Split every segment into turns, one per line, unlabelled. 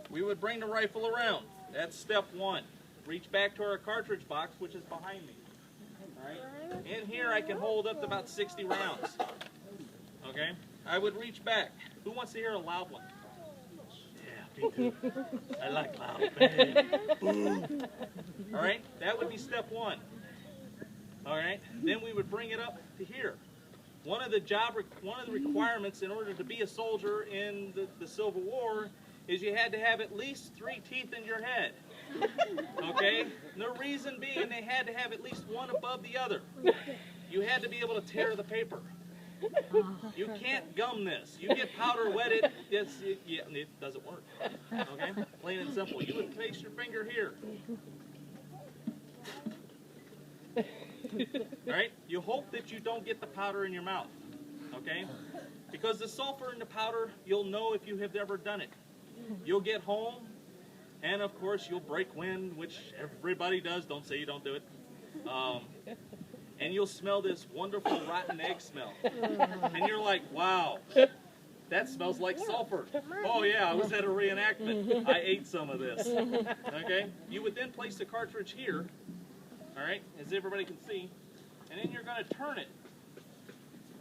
we would bring the rifle around. That's step one. Reach back to our cartridge box, which is behind me. All right. In here, I can hold up to about 60 rounds. Okay. I would reach back. Who wants to hear a loud one? Yeah, me too. I like loud. Boom. All right. That would be step one. All right. Then we would bring it up to here. One of the requirements in order to be a soldier in the Civil War is you had to have at least 3 teeth in your head. Okay? And the reason being they had to have at least one above the other. You had to be able to tear the paper. You can't gum this. You get powder wetted, it doesn't work. Okay? Plain and simple. You would place your finger here. Alright? You hope that you don't get the powder in your mouth. Okay? Because the sulfur in the powder, you'll know if you have ever done it. You'll get home, and of course you'll break wind, which everybody does. Don't say you don't do it. And you'll smell this wonderful rotten egg smell. And you're like, wow, that smells like sulfur. Oh yeah, I was at a reenactment. I ate some of this. Okay? You would then place the cartridge here, all right, as everybody can see, and then you're going to turn it.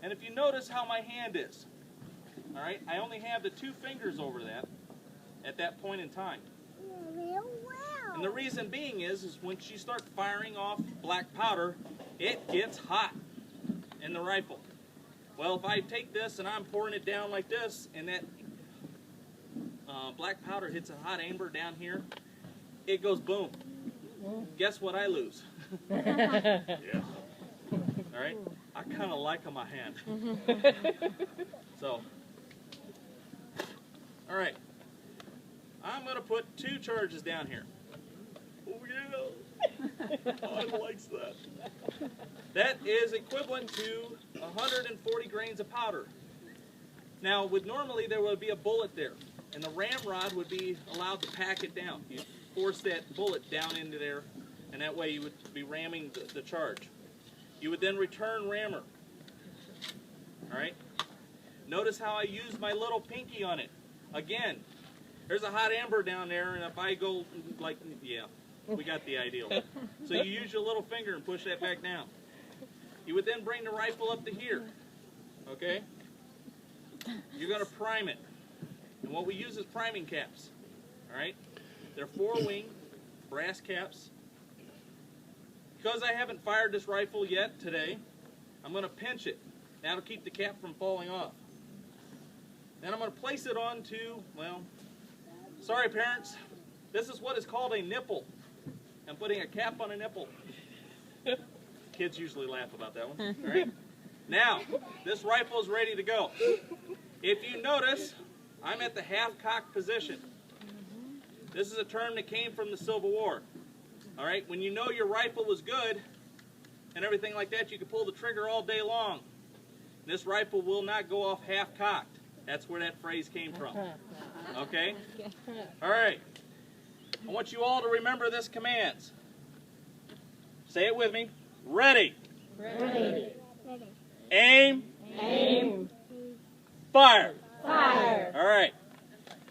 And if you notice how my hand is, all right, I only have the 2 fingers over that at that point in time. And the reason being is once you start firing off black powder, it gets hot in the rifle. Well, if I take this and I'm pouring it down like this, and that black powder hits a hot amber down here, it goes boom. Guess what I lose? Yeah. All right? I kind of like on my hand. So, all right. I'm going to put 2 charges down here. Oh, yeah. I likes that. That is equivalent to 140 grains of powder. Now, normally there would be a bullet there, and the ramrod would be allowed to pack it down. You force that bullet down into there, and that way you would be ramming the charge. You would then return rammer. All right? Notice how I use my little pinky on it. Again, there's a hot amber down there, and if I go like, yeah, we got the ideal. So you use your little finger and push that back down. You would then bring the rifle up to here, okay? You're going to prime it. And what we use is priming caps, all right? They're 4-wing brass caps. Because I haven't fired this rifle yet today, I'm going to pinch it. That'll keep the cap from falling off. Then I'm going to place it onto, well, sorry parents, this is what is called a nipple. I'm putting a cap on a nipple. Kids usually laugh about that one. All right? Now, this rifle is ready to go. If you notice, I'm at the half-cocked position. This is a term that came from the Civil War. All right? When you know your rifle is good and everything like that, you can pull the trigger all day long. This rifle will not go off half-cocked. That's where that phrase came from. Okay? All right. I want you all to remember this commands. Say it with me. Ready.
Ready.
Aim.
Aim.
Fire.
Fire.
All right.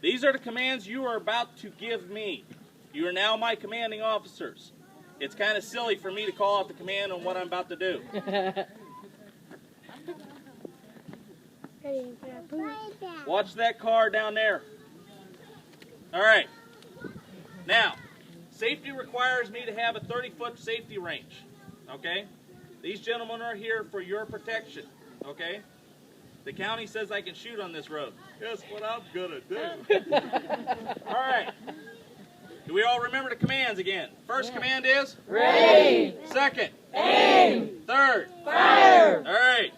These are the commands you are about to give me. You are now my commanding officers. It's kind of silly for me to call out the command on what I'm about to do. Watch that car down there. All right. Now, safety requires me to have a 30-foot safety range. Okay? These gentlemen are here for your protection. Okay? The county says I can shoot on this road. Guess what I'm gonna do? All right. Do we all remember the commands again? First command is?
Ready.
Second?
Aim.
Third?
Fire.
All right.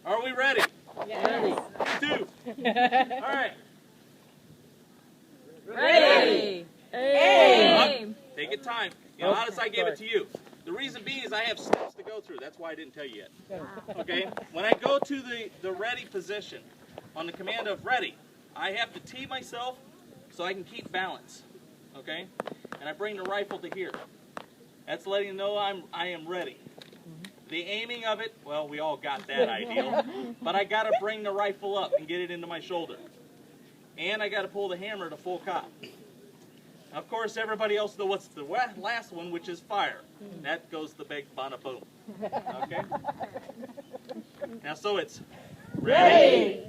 Are we ready?
Yes.
2. All right.
Ready. Aim.
Take your time. You know, notice I gave it to you. The reason being is I have steps to go through. That's why I didn't tell you yet. Okay? When I go to the ready position, on the command of ready, I have to tee myself so I can keep balance. Okay? And I bring the rifle to here. That's letting you know I am ready. The aiming of it, well, we all got that ideal. But I got to bring the rifle up and get it into my shoulder. And I got to pull the hammer to full cock. Of course, everybody else knows what's the last one, which is fire. That goes the big bada boom. Okay? Now, so it's
Ready,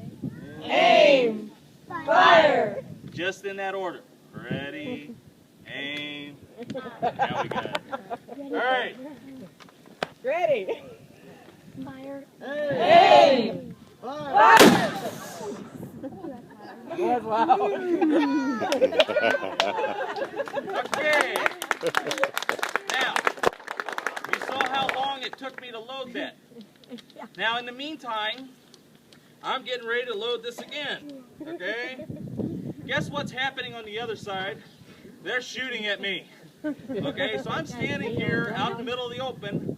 aim, fire.
just in that order. Ready, aim. Now we got it. All right.
Ready,
Fire.
aim, fire. That's loud.
Okay. Now, you saw how long it took me to load that. Now, in the meantime, I'm getting ready to load this again. Okay? Guess what's happening on the other side? They're shooting at me. Okay, so I'm standing here out in the middle of the open,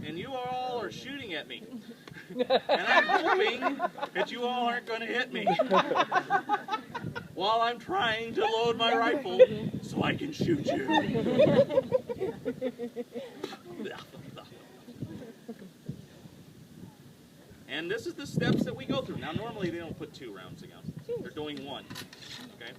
and you all are shooting at me. And I'm hoping that you all aren't going to hit me while I'm trying to load my rifle so I can shoot you. And this is the steps that we go through. Now, normally they don't put 2 rounds in. They're doing 1. Okay?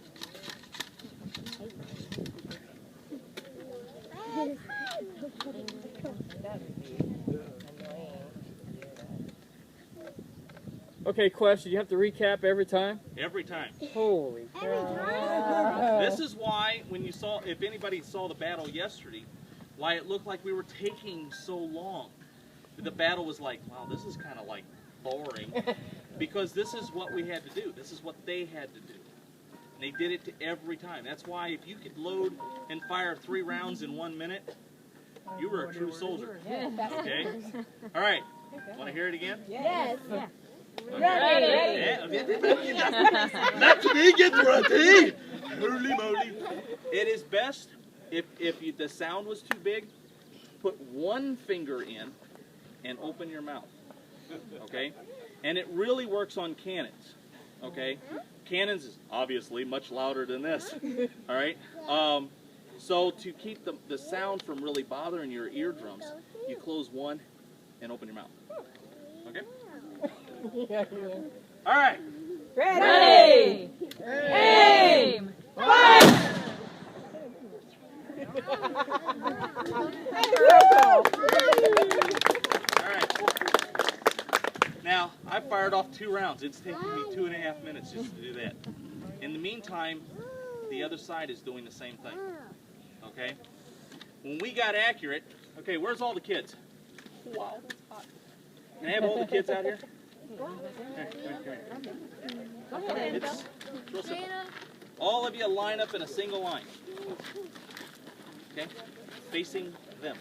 Okay, question. You have to recap every time?
Every time.
Holy cow.
This is why, when you saw, if anybody saw the battle yesterday, why it looked like we were taking so long. The battle was like, wow, this is kind of like boring. Because this is what we had to do. This is what they had to do. And they did it to every time. That's why if you could load and fire 3 rounds in 1 minute, you were a true soldier. Okay? All right. Want to hear it again?
Yes.
Ready.
Let me get ready. Holy moly. It is best if the sound was too big, put 1 finger in and open your mouth. Okay? And it really works on cannons. Okay? Cannons is obviously much louder than this. All right? So to keep the sound from really bothering your eardrums, you close 1 and open your mouth. Okay? All right.
Ready, aim, fire.
All right. Now, I fired off 2 rounds. It's taking me 2.5 minutes just to do that. In the meantime, the other side is doing the same thing. Okay? When we got accurate, okay, where's all the kids? Wow, that's hot. Can I have all the kids out here? It's real simple. All of you line up in a single line. Okay? Facing them.